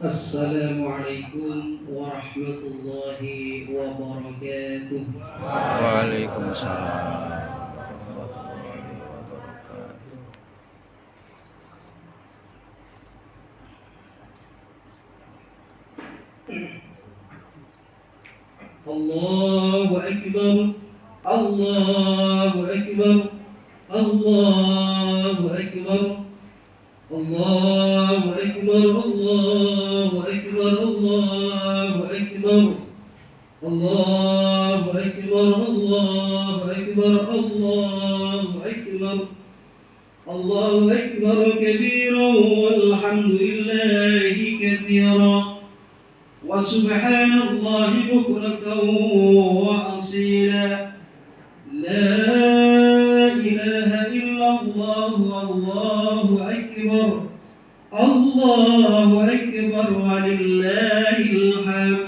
Assalamualaikum warahmatullahi wabarakatuh. Waalaikumsalam warahmatullahi wabarakatuh. Allahu Akbar, Allahu Akbar, Allahu Akbar, Allahu Akbar, Allahu Akbar, Allahu Akbar, Allahu Akbar, Allahu Akbar, Allahu Akbar, Allahu Akbar kabira walhamdulillahi katsira wa subhanallahi bukratan wa asila. La ilaha illallah wallahu akbar, Allahu akbar walillahil hamd.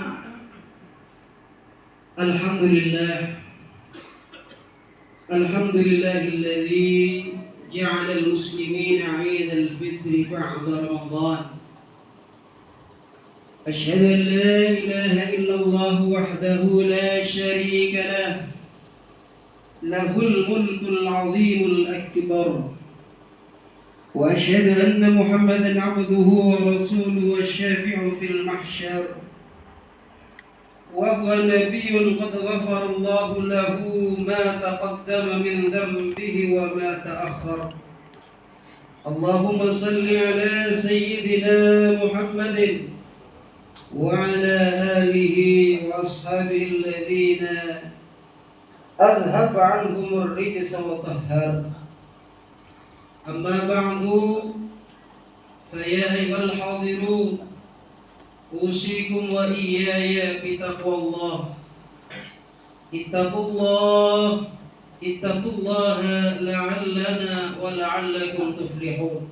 Alhamdulillah, alhamdulillahilladzi ja'ala al-muslimina 'id al-fitr ba'da Ramadan. أشهد أن لا إله إلا الله وحده لا شريك له، له الملك العظيم الأكبر، وأشهد أن محمدا عبده ورسوله الشافع في المحشر، وهو نبي قد غفر الله له ما تقدم من ذنبه وما تأخر. اللهم صل على سيدنا محمد وعلى آله وأصحابه الذين أذهب عنهم الرجس وطهر. أما بعد، فيا أيها الحاضرون، أوصيكم وإياي بتقوى الله. اتقوا الله، اتقوا الله لعلنا ولعلكم تفلحون.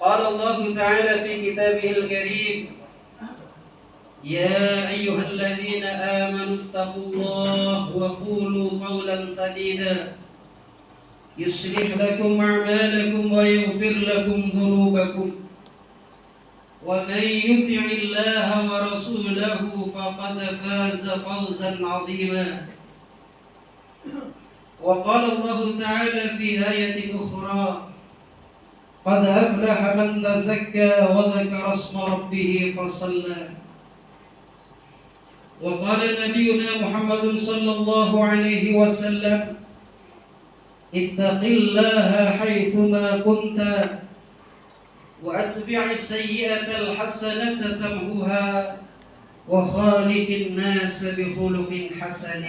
قال الله تعالى في كتابه الكريم: يا أيها الذين آمنوا اتقوا الله وقولوا قولا سديدا يصلح لكم أعمالكم ويغفر لكم ذنوبكم، ومن يطع الله ورسوله فقد فاز فوزا عظيما. وقال الله تعالى في آية أخرى: قد أفلح من تزكى وذكر اسم ربه فصلى. وقال نبينا محمد صلى الله عليه وسلم: اتق الله حيثما كنت وأتبع السيئة الحسنة تمحها وخالق الناس بخلق حسن.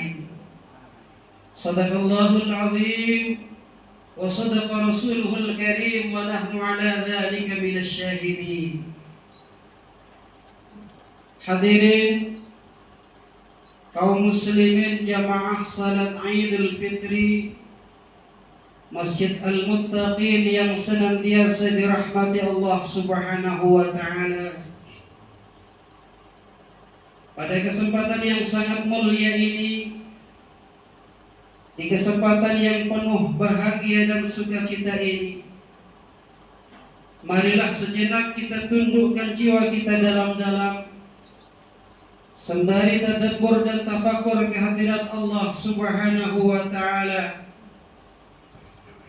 صدق الله العظيم وصدق رسوله الكريم ونحن على ذلك من الشاهدين. Hadirin kaum muslimin jamaah salat Idul Fitri Masjid Al-Muttaqin yang senantiasa dirahmati Allah Subhanahu wa taala. Pada kesempatan yang sangat mulia ini, di kesempatan yang penuh bahagia dan sukacita ini, marilah sejenak kita tundukkan jiwa kita dalam-dalam sembari tadabbur dan tafakur kehadirat Allah Subhanahu wa taala,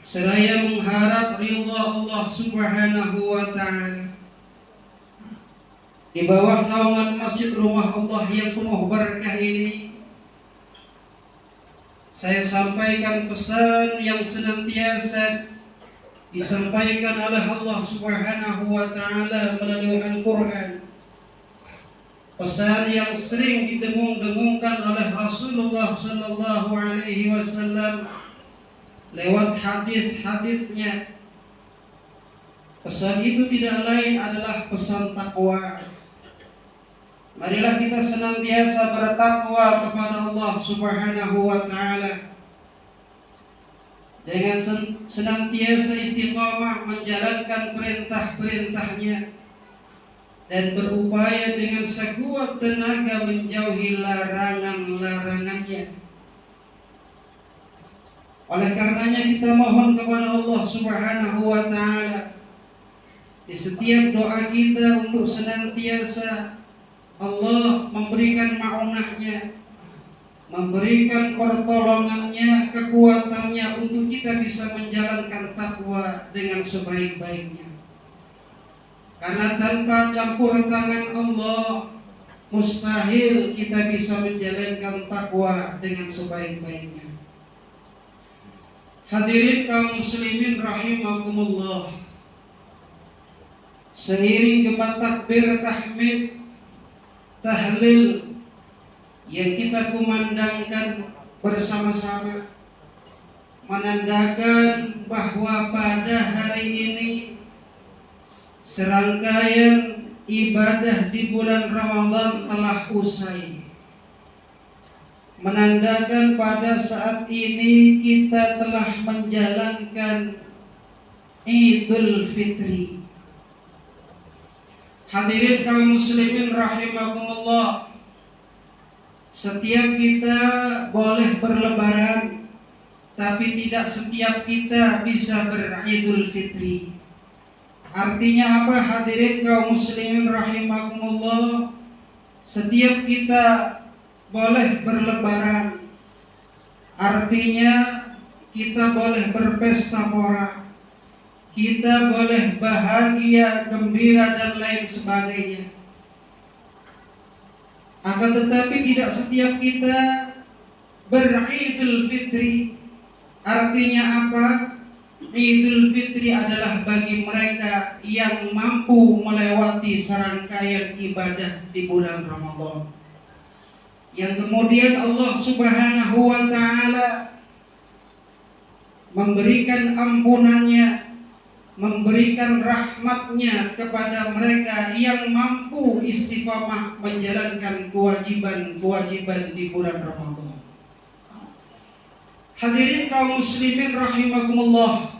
seraya mengharap ridha Allah Subhanahu wa taala. Di bawah naungan Masjid Rumah Allah yang penuh berkah ini, saya sampaikan pesan yang senantiasa disampaikan oleh Allah Subhanahu wa taala melalui Al-Qur'an. Pesan yang sering didengung-dengungkan oleh Rasulullah sallallahu alaihi wasallam lewat hadis-hadisnya. Pesan itu tidak lain adalah pesan takwa. Marilah kita senantiasa bertakwa kepada Allah Subhanahu wa taala dengan senantiasa istiqamah menjalankan perintah-perintahnya dan berupaya dengan sekuat tenaga menjauhi larangan-larangannya. Oleh karenanya kita mohon kepada Allah Subhanahu wa taala di setiap doa kita untuk senantiasa Allah memberikan ma'unahnya, memberikan pertolongannya, kekuatannya untuk kita bisa menjalankan takwa dengan sebaik-baiknya. Karena tanpa campur tangan Allah, mustahil kita bisa menjalankan takwa dengan sebaik-baiknya. Hadirin kaum muslimin rahimakumullah, seiring gema takbir, tahmid, tahlil yang kita kumandangkan bersama-sama, menandakan bahwa pada hari ini serangkaian ibadah di bulan Ramadan telah usai. Menandakan pada saat ini kita telah menjalankan Idul Fitri. Hadirin kaum muslimin rahimakumullah, setiap kita boleh berlebaran, tapi tidak setiap kita bisa beridul fitri. Artinya apa hadirin kaum muslimin rahimakumullah? Setiap kita boleh berlebaran, artinya kita boleh berpesta pora, kita boleh bahagia, gembira dan lain sebagainya. Akan tetapi tidak setiap kita beridul fitri. Artinya apa? Idul Fitri adalah bagi mereka yang mampu melewati serangkaian ibadah di bulan Ramadan, yang kemudian Allah Subhanahu wa ta'ala memberikan ampunannya, memberikan rahmatnya kepada mereka yang mampu istiqomah menjalankan kewajiban-kewajiban di bulan Ramadan. Hadirin kaum muslimin rahimakumullah,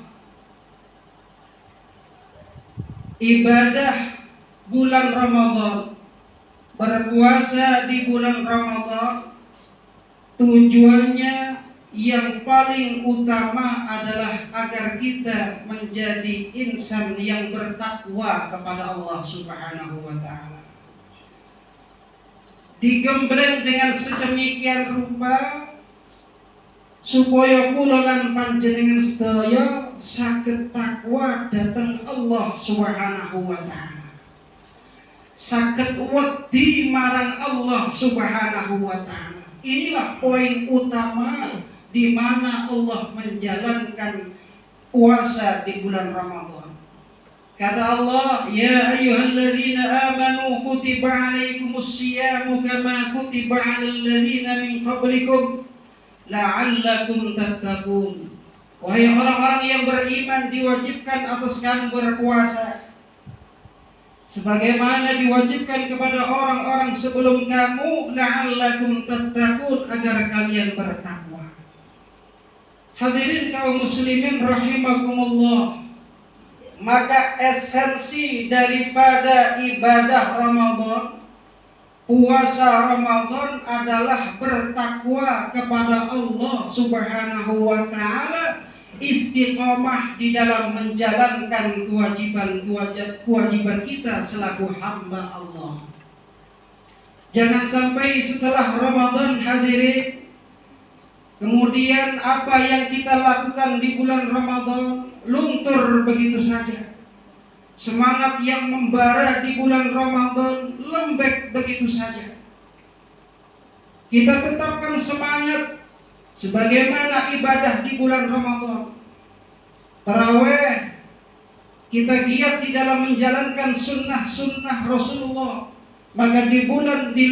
ibadah bulan Ramadan, berpuasa di bulan Ramadan, tujuannya yang paling utama adalah agar kita menjadi insan yang bertakwa kepada Allah Subhanahu wa ta'ala. Digembleng dengan sedemikian rupa supaya kula lan panjenengan sedaya saged takwa dhateng Allah Subhanahu wa ta'ala, saged wedi marang Allah Subhanahu wa ta'ala. Inilah poin utama di mana Allah menjalankan puasa di bulan Ramadan. Kata Allah, ya ayyuhalladzina amanu kutiba alaikumus siyamu kama kutiba alal ladzina min qablikum la'allakum tattaqun. Wahai orang-orang yang beriman, diwajibkan atas kamu berpuasa sebagaimana diwajibkan kepada orang-orang sebelum kamu, la'allakum tattaqun, agar kalian bertakwa. Hadirin kaum muslimin rahimakumullah, maka esensi daripada ibadah Ramadan, puasa Ramadan adalah bertakwa kepada Allah Subhanahu wa ta'ala, istiqomah di dalam menjalankan kewajiban kita selaku hamba Allah. Jangan sampai setelah Ramadan hadirin, kemudian apa yang kita lakukan di bulan Ramadan luntur begitu saja. Semangat yang membara di bulan Ramadan lembek begitu saja. Kita tetapkan semangat sebagaimana ibadah di bulan Ramadan. Tarawih, kita giat di dalam menjalankan sunnah-sunnah Rasulullah. Maka di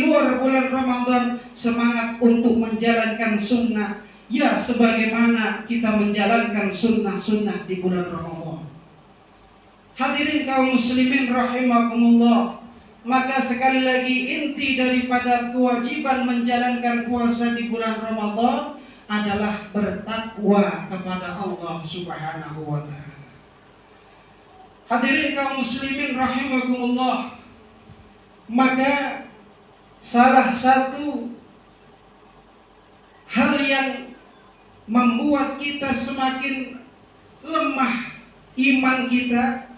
luar bulan Ramadan, semangat untuk menjalankan sunnah, ya sebagaimana kita menjalankan sunnah-sunnah di bulan Ramadan. Hadirin kaum muslimin rahimakumullah, maka sekali lagi inti daripada kewajiban menjalankan puasa di bulan Ramadan adalah bertakwa kepada Allah Subhanahu wa ta'ala. Hadirin kaum muslimin rahimakumullah, maka salah satu hal yang membuat kita semakin lemah iman kita,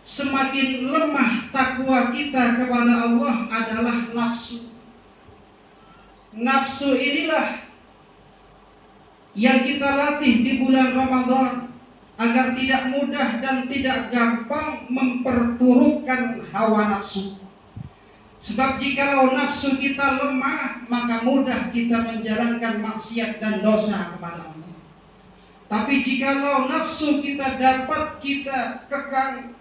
semakin lemah takwa kita kepada Allah adalah nafsu. Nafsu inilah yang kita latih di bulan Ramadan agar tidak mudah dan tidak gampang memperturutkan hawa nafsu. Sebab jikalau nafsu kita lemah, maka mudah kita menjalankan maksiat dan dosa kepada Allah. Tapi jikalau nafsu kita dapat kita kekang,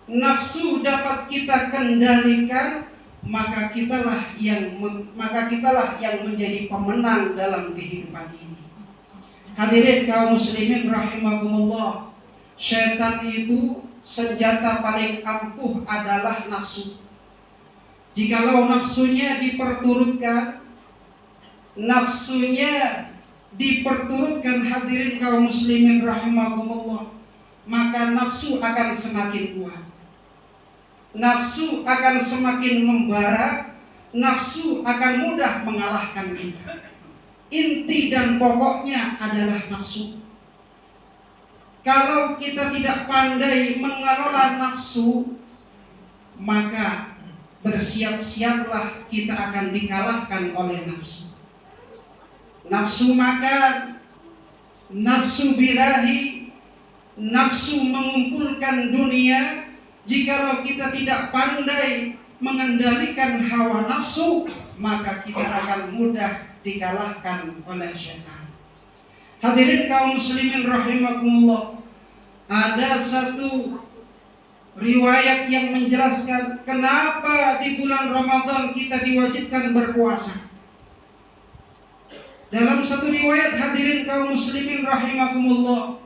nafsu dapat kita kendalikan, maka kitalah yang menjadi pemenang dalam kehidupan ini. Hadirin kaum muslimin rahimakumullah, syaitan itu senjata paling ampuh adalah nafsu. Jikalau nafsunya diperturutkan, hadirin kaum muslimin rahimakumullah, maka nafsu akan semakin kuat. Nafsu akan semakin membara, nafsu akan mudah mengalahkan kita. Inti dan pokoknya adalah nafsu. Kalau kita tidak pandai mengelola nafsu, maka bersiap-siaplah kita akan dikalahkan oleh nafsu. Nafsu makan, nafsu birahi, nafsu mengumpulkan dunia. Jikalau kita tidak pandai mengendalikan hawa nafsu, maka kita akan mudah dikalahkan oleh syaitan. Hadirin kaum muslimin rahimakumullah, ada satu riwayat yang menjelaskan kenapa di bulan Ramadan kita diwajibkan berpuasa. Dalam satu riwayat, hadirin kaum muslimin rahimakumullah,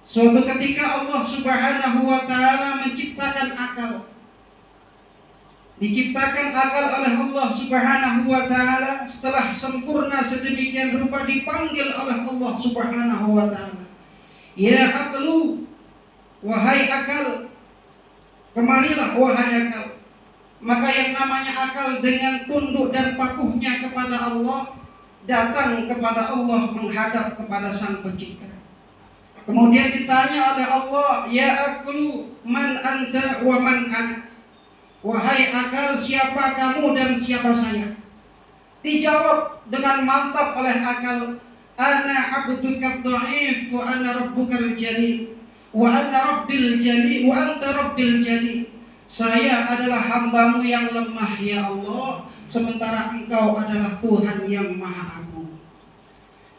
suatu ketika Allah Subhanahu wa taala menciptakan akal. Diciptakan akal oleh Allah Subhanahu wa taala, setelah sempurna sedemikian rupa dipanggil oleh Allah Subhanahu wa taala. Ya aqlu, wahai akal, kemarilah wahai akal. Maka yang namanya akal dengan tunduk dan patuhnya kepada Allah, datang kepada Allah menghadap kepada Sang Pencipta. Kemudian ditanya oleh Allah, ya aqlu, man anta wa man ana. Wahai akal, siapa kamu dan siapa saya? Dijawab dengan mantap oleh akal, ana abduka dhaif wa ana rabbukal jalil. Wa anta rabbil jalil wa anta rabbil jalil. Saya adalah hambamu yang lemah ya Allah, sementara engkau adalah Tuhan yang maha agung.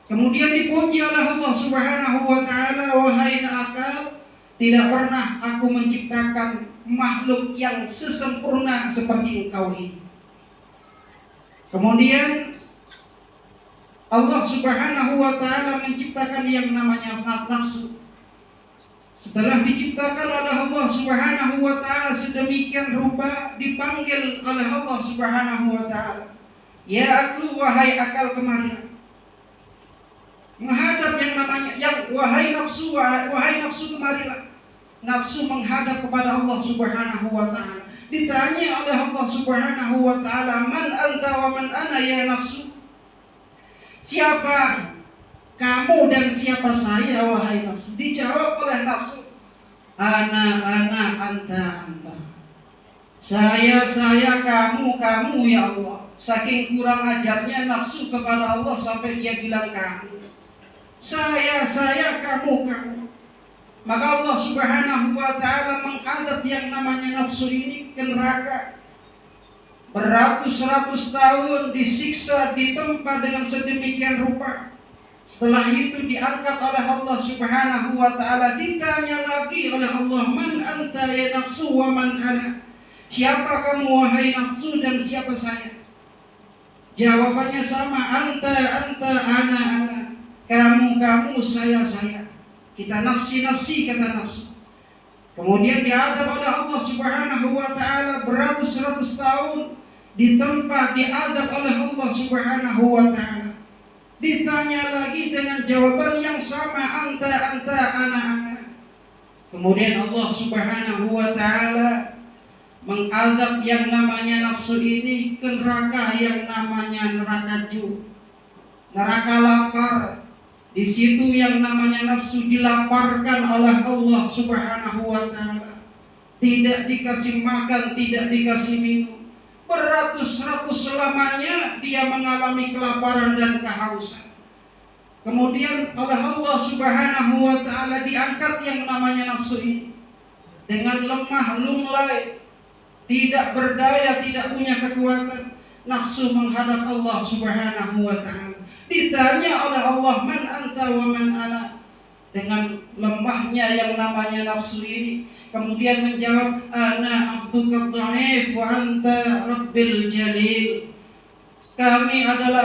Kemudian dipuji oleh Allah Subhanahu wa taala, wahai akal, tidak pernah aku menciptakan makhluk yang sesempurna seperti engkau ini. Kemudian Allah Subhanahu wa taala menciptakan yang namanya nafsu. Setelah diciptakan oleh Allah Subhanahu wa taala sedemikian rupa, dipanggil oleh Allah Subhanahu wa taala, ya aqlu, wahai akal, kemarilah. Menghadap yang namanya wahai nafsu kemarilah. Nafsu menghadap kepada Allah Subhanahu wa taala. Ditanya oleh Allah Subhanahu wa taala, man anta wa man ana ya nafsu. Siapa kamu dan siapa saya wahai nafsu? Dijawab oleh nafsu, ana anta. Saya kamu ya Allah. Saking kurang ajarnya nafsu kepada Allah sampai dia bilang kamu. Saya kamu. Maka Allah Subhanahu wa taala mengadab yang namanya nafsu ini ke neraka. Beratus-ratus tahun disiksa, ditempa dengan sedemikian rupa. Setelah itu diangkat oleh Allah Subhanahu wa taala, ditanya lagi oleh Allah, man anta ya nafsu wa man ana. Siapa kamu wahai nafsu dan siapa saya? Jawabannya sama, anta ana. Kamu saya. Kita nafsi kata nafsu. Kemudian diadab oleh Allah Subhanahu wa taala beratus-ratus tahun, ditempa, diadab oleh Allah Subhanahu wa taala. Ditanya lagi dengan jawaban yang sama, anta ana. Kemudian Allah Subhanahu wa taala mengadab yang namanya nafsu ini ke neraka yang namanya neraka Ju, neraka lapar. Di situ yang namanya nafsu dilaparkan oleh Allah Subhanahu wa taala. tidak dikasih makan, tidak dikasih minum. Beratus-ratus selamanya dia mengalami kelaparan dan kehausan. Kemudian oleh Allah Subhanahu wa ta'ala diangkat yang namanya nafsu ini. Dengan lemah, lunglai, tidak berdaya, tidak punya kekuatan, nafsu menghadap Allah Subhanahu wa ta'ala. Ditanya oleh Allah, man anta wa man ana. Dengan lemahnya yang namanya nafsu ini, kemudian menjawab, ana abduka dhaif wa anta rabbil jalil.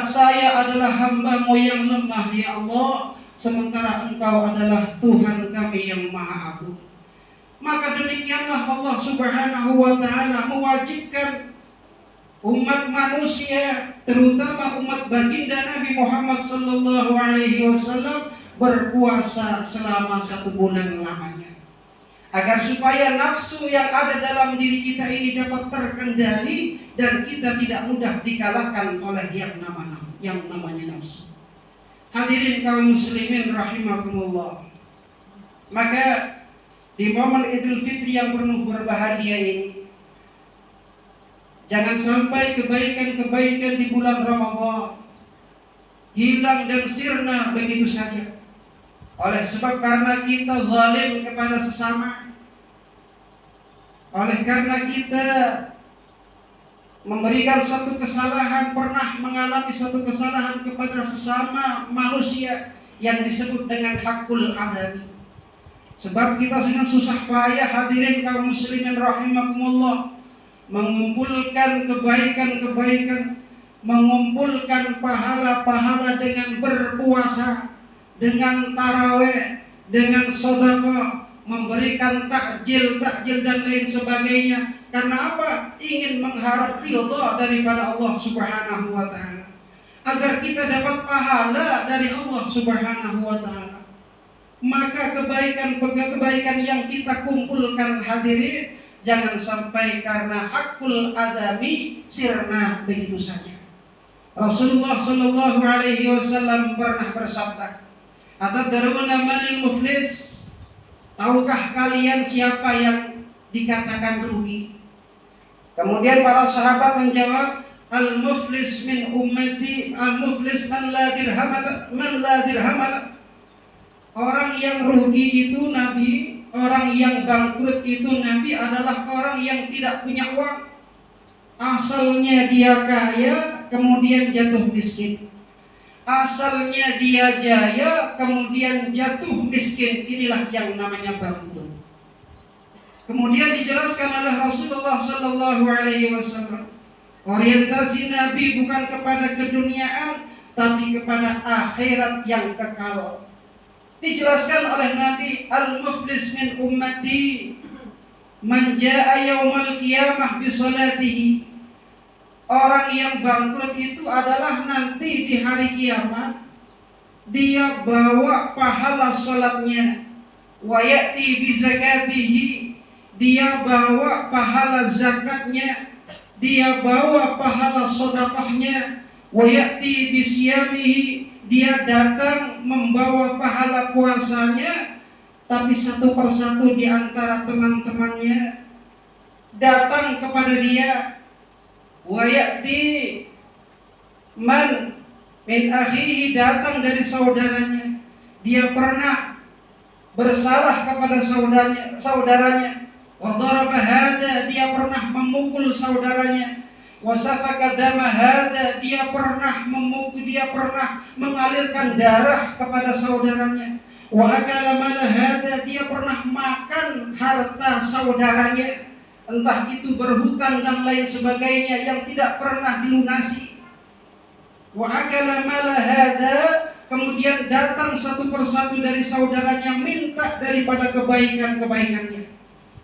Saya adalah hamba-Mu yang lemah ya Allah, sementara Engkau adalah Tuhan kami yang maha agung. Maka demikianlah Allah Subhanahu wa ta'ala mewajibkan umat manusia, terutama umat baginda Nabi Muhammad sallallahu alaihi wasallam, berpuasa selama 1 bulan lamanya, agar supaya nafsu yang ada dalam diri kita ini dapat terkendali dan kita tidak mudah dikalahkan oleh yang namanya nafsu. Hadirin kaum muslimin rahimakumullah. Maka di momen Idul Fitri yang penuh berbahagia ini, jangan sampai kebaikan-kebaikan di bulan Ramadan hilang dan sirna begitu saja. Oleh sebab karena kita zalim kepada sesama, oleh karena kita memberikan satu kesalahan, pernah mengalami satu kesalahan kepada sesama manusia yang disebut dengan hakul adami. Sebab kita dengan susah payah, hadirin kaum muslimin rahimakumullah, mengumpulkan kebaikan-kebaikan, mengumpulkan pahala-pahala dengan berpuasa, dengan tarawih, dengan sedekah, memberikan takjil dan lain sebagainya. Karena apa? Ingin mengharap ridha daripada Allah Subhanahu wa ta'ala, agar kita dapat pahala dari Allah Subhanahu wa ta'ala. Maka kebaikan yang kita kumpulkan, hadirin, jangan sampai karena hakul adami sirna begitu saja. Rasulullah sallallahu alaihi wasallam pernah bersabda, "Atadruna manil muflis?" Tahukah kalian siapa yang dikatakan rugi? Kemudian para sahabat menjawab, "Al-muflis min ummati, al-muflis man la dirham." Orang yang rugi itu Nabi, orang yang bangkrut itu Nabi adalah orang yang tidak punya uang. Asalnya dia kaya, kemudian jatuh miskin. Asalnya dia jaya, kemudian jatuh miskin. Inilah yang namanya bangkrut. Kemudian dijelaskan oleh Rasulullah sallallahu alaihi wasallam, orientasi Nabi bukan kepada keduniaan, tapi kepada akhirat yang kekal. Dijelaskan oleh Nabi, al-muflis min ummati man jaa yaumal qiyamah bi salatihi. Orang yang bangkrut itu adalah nanti di hari kiamat dia bawa pahala salatnya, wa ya'ti bi zakatihi, dia bawa pahala zakatnya, dia bawa pahala sedekahnya, wa ya'ti bi siyamihi, dia datang membawa pahala puasanya. Tapi satu persatu di antara teman-temannya datang kepada dia, wa ya'ti man min akhihi, datang dari saudaranya. Dia pernah bersalah kepada saudaranya. Wa daraba hada, dia pernah memukul saudaranya. Wa safaka dama hada, dia pernah mengalirkan darah kepada saudaranya. Wa akala mala hada, dia pernah makan harta saudaranya, entah itu berhutang dan lain sebagainya yang tidak pernah dilunasi. Wa akala mala hada, kemudian datang satu persatu dari saudaranya minta daripada kebaikan-kebaikannya,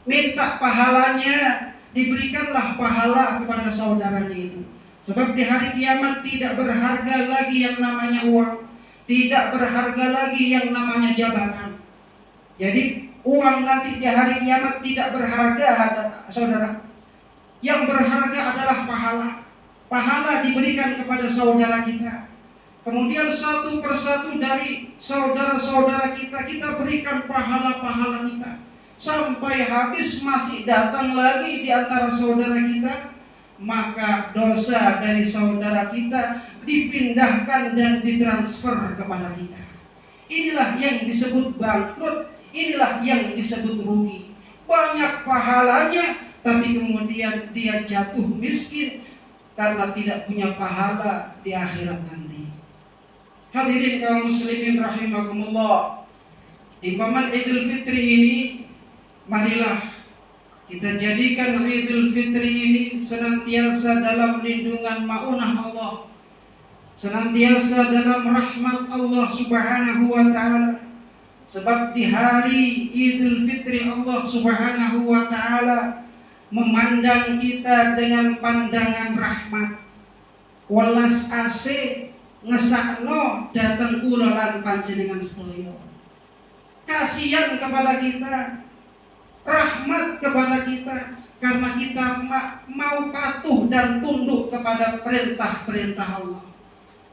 minta pahalanya. Diberikanlah pahala kepada saudaranya itu. Sebab di hari kiamat tidak berharga lagi yang namanya uang, tidak berharga lagi yang namanya jabatan. Jadi uang nanti di hari kiamat tidak berharga, saudara. Yang berharga adalah pahala. Pahala diberikan kepada saudara kita. Kemudian satu persatu dari saudara-saudara kita berikan pahala-pahala kita. sampai habis masih datang lagi di antara saudara kita, maka dosa dari saudara kita dipindahkan dan ditransfer kepada kita. Inilah yang disebut bangkrut, inilah yang disebut rugi. Banyak pahalanya, tapi kemudian dia jatuh miskin karena tidak punya pahala di akhirat nanti. Hadirin kaum muslimin rahimakumullah, di momen Idul Fitri ini, marilah kita jadikan Idul Fitri ini senantiasa dalam lindungan ma'unah Allah, senantiasa dalam rahmat Allah Subhanahu wa ta'ala. Sebab di hari Idul Fitri Allah Subhanahu wa ta'ala memandang kita dengan pandangan rahmat. Welas ase ngesakno datang kula lan panjenengan sedaya. Kasihan kepada kita, rahmat kepada kita, karena kita mau patuh dan tunduk kepada perintah-perintah Allah.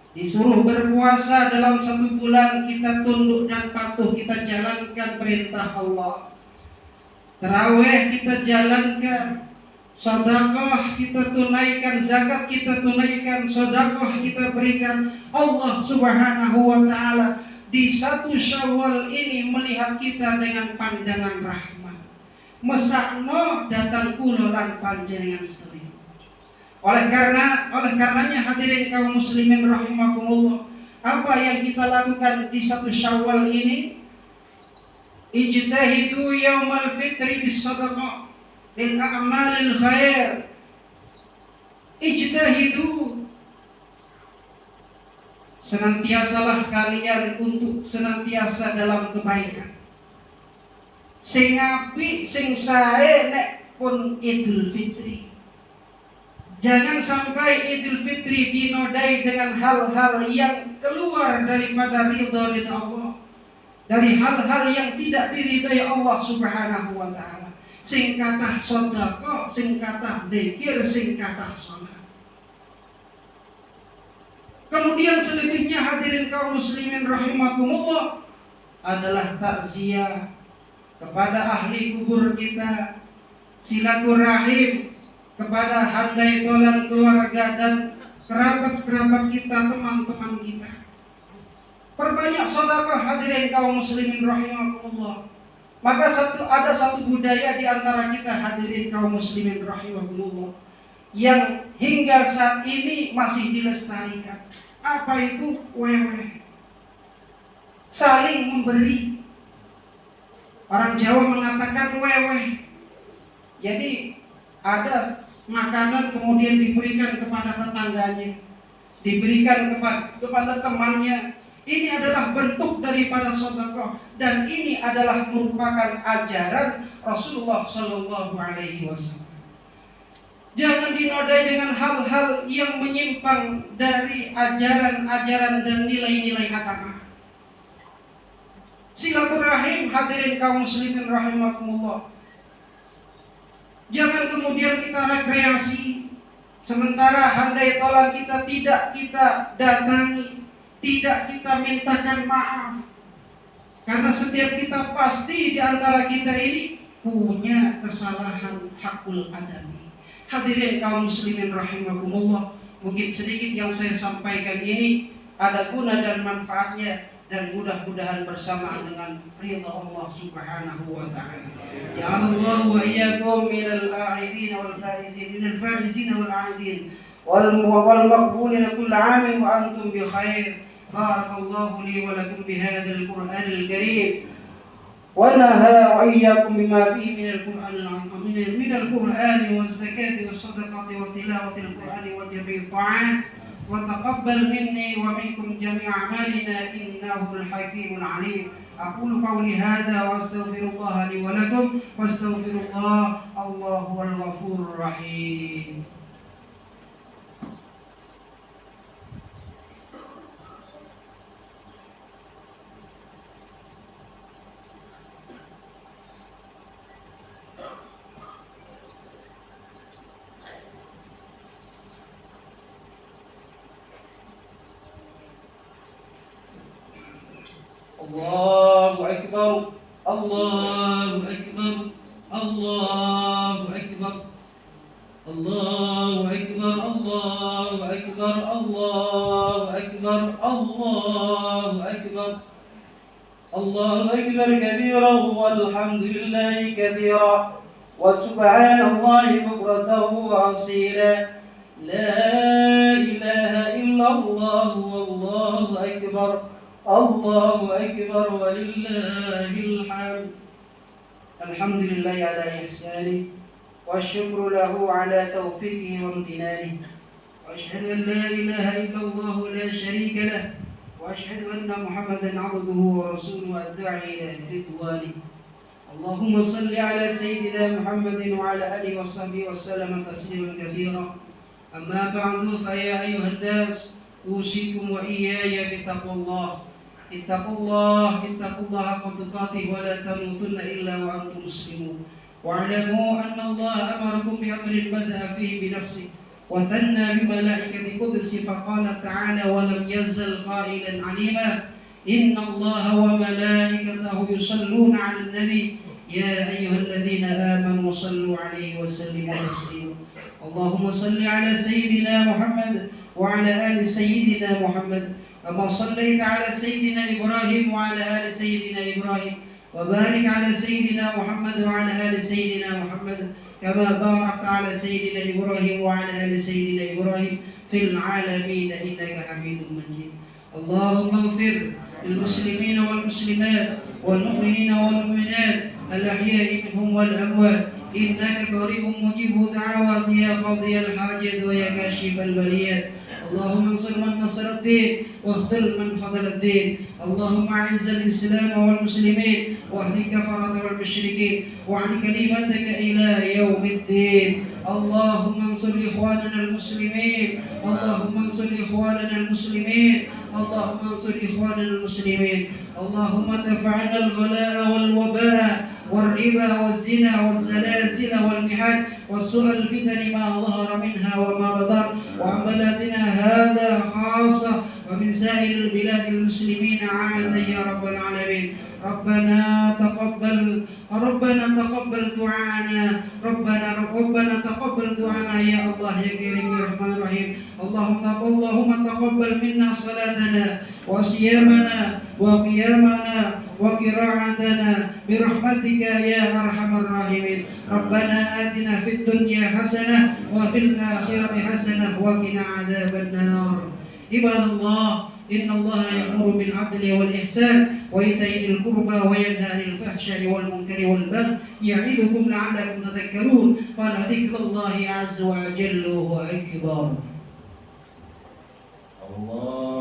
Disuruh berpuasa dalam 1 bulan, kita tunduk dan patuh, kita jalankan perintah Allah. Tarawih kita jalankan, sedekah kita tunaikan, zakat kita tunaikan, sedekah kita berikan. Allah Subhanahu wa ta'ala di 1 Syawal ini melihat kita dengan pandangan rahmat. Mesakno datang kula lan panjenengan sedaya. Oleh karenanya hadirin kaum muslimin rahimakumullah, apa yang kita lakukan di 1 Syawal ini? Ijtahidu yaumal fitri bis sadaqah lil a'malil khair. Ijtahidu, senantiasalah kalian untuk senantiasa dalam kebaikan. Sing apik sing sae nek pun Idul Fitri. Jangan sampai Idul Fitri dinodai dengan hal-hal yang keluar daripada ridha Allah, dari hal-hal yang tidak diridhai Allah Subhanahu wa ta'ala. Sing kathah sedekah, sing kathah dzikir, sing kathah salat. Kemudian selebihnya hadirin kaum muslimin rahimakumullah adalah takziah kepada ahli kubur kita, silaturahim kepada handai tolan keluarga dan kerabat-kerabat kita, teman-teman kita. Perbanyak sedekah hadirin kaum muslimin rahimakumullah. Maka ada satu budaya di antara kita hadirin kaum muslimin rahimakumullah yang hingga saat ini masih dilestarikan. Apa itu? Weweh. Saling memberi. Orang Jawa mengatakan weweh. Jadi ada makanan kemudian diberikan kepada tetangganya, diberikan kepada temannya. Ini adalah bentuk daripada sedekah dan ini adalah merupakan ajaran Rasulullah Shallallahu Alaihi Wasallam. Jangan dinodai dengan hal-hal yang menyimpang dari ajaran-ajaran dan nilai-nilai agama. Silaturahim hadirin kaum muslimin rahimakumullah. Jangan kemudian kita rekreasi, sementara handai tolan kita tidak kita datangi, tidak kita mintakan maaf. Karena setiap kita pasti di antara kita ini punya kesalahan hakul adami. Hadirin kaum muslimin rahimakumullah, mungkin sedikit yang saya sampaikan ini ada guna dan manfaatnya, dan mudah-mudahan bersamaan dengan ridha Allah Subhanahu wa ta'ala. Ya Allah wa iyyakum minal a'idin wal faizin, minal faizin wal a'idin wal maqbulin kull 'amin wa antum bi khair. Barakallahu li wa lakum bi hadzal Qur'anil karim. ونهى وإياكم بما فيه من القرآن العظيم من القرآن والزكاة والصدقة وتلاوة القرآن وجميع الطاعات وتقبل مني ومنكم جميع أعمالنا إنه الحكيم العليم. أقول قولي هذا وأستغفر الله لي ولكم واستغفر الله، الله هو الغفور الرحيم. Allahu Akbar, الله أكبر الله أكبر الله أكبر الله أكبر الله أكبر الله أكبر الله أكبر كبيرا والحمد لله كثيرا وسبحان الله بكرة وأصيلا لا إله إلا الله والله أكبر الله أكبر ولله الحمد. الحمد لله على إحسانه والشكر له على توفيقه وامتنانه وأشهد أن لا إله إلا الله لا شريك له وأشهد أن محمدا عبده ورسوله الداعي إلى رضوانه. اللهم صل على سيدنا محمد وعلى آله وصحبه وسلم تسليما كثيرا. أما بعد فيا أيها الناس أوصيكم وإياي بتقوى الله. اتقوا الله حق تقاته ولا تموتن إلا وأنتم مسلمون. واعلموا أن الله أمركم بأمر بدأ فيه بنفسه وثنى بملائكة قدس فقال تعالى ولم يزل قائلا عليما إن الله وملائكته يصلون على النبي يا أيها الذين آمنوا صلوا عليه وسلموا تسليما. اللهم صل على سيدنا محمد وعلى آل سيدنا محمد كما صليت على سيدنا إبراهيم وعلى آل سيدنا إبراهيم وبارك على سيدنا محمد وعلى آل سيدنا محمد كما باركت على سيدنا إبراهيم وعلى آل سيدنا إبراهيم في العالمين إنك حميد مجيد. اللهم اغفر للمسلمين والمسلمات والمؤمنين والمؤمنات الأحياء منهم والأموات إنك قريب مجيب دعوات يا قاضي الحاجات ويا كاشف البليات. اللهم انصر من نصر الدين واخذل من خذل الدين. اللهم اعز الاسلام والمسلمين واهد الكفرة والمشركين واعل كلمتك الى يوم الدين. اللهم انصر اخواننا المسلمين اللهم انصر اخواننا المسلمين اللهم انصر اخواننا المسلمين. اللهم ادفع عنا الغلاء والوباء والربا والزنا والزلازل والمحن وسوء الفتن ما ظهر منها وما بطن وعن بلدنا هذا خاصة ومن سائر البلاد المسلمين عامة يا رب العالمين. ربنا تقبل دعانا ربنا تقبل دعانا يا الله يا كريم يا رحمن الرحيم. اللهم تقبل منا صلاتنا وصيامنا وقيامنا وقراءتنا برحمتك يا أرحم الراحمين. ربنا آتنا في الدنيا حسنة وفي الآخرة حسنة وقنا عذاب النار. عباد الله إن الله يأمر بالعدل والإحسان وإيتاء ذي القربى وينهى عن الفحشاء والمنكر والبغي يعظكم لعلكم تذكرون. ولذكر الله عز وجل هو أكبر. الله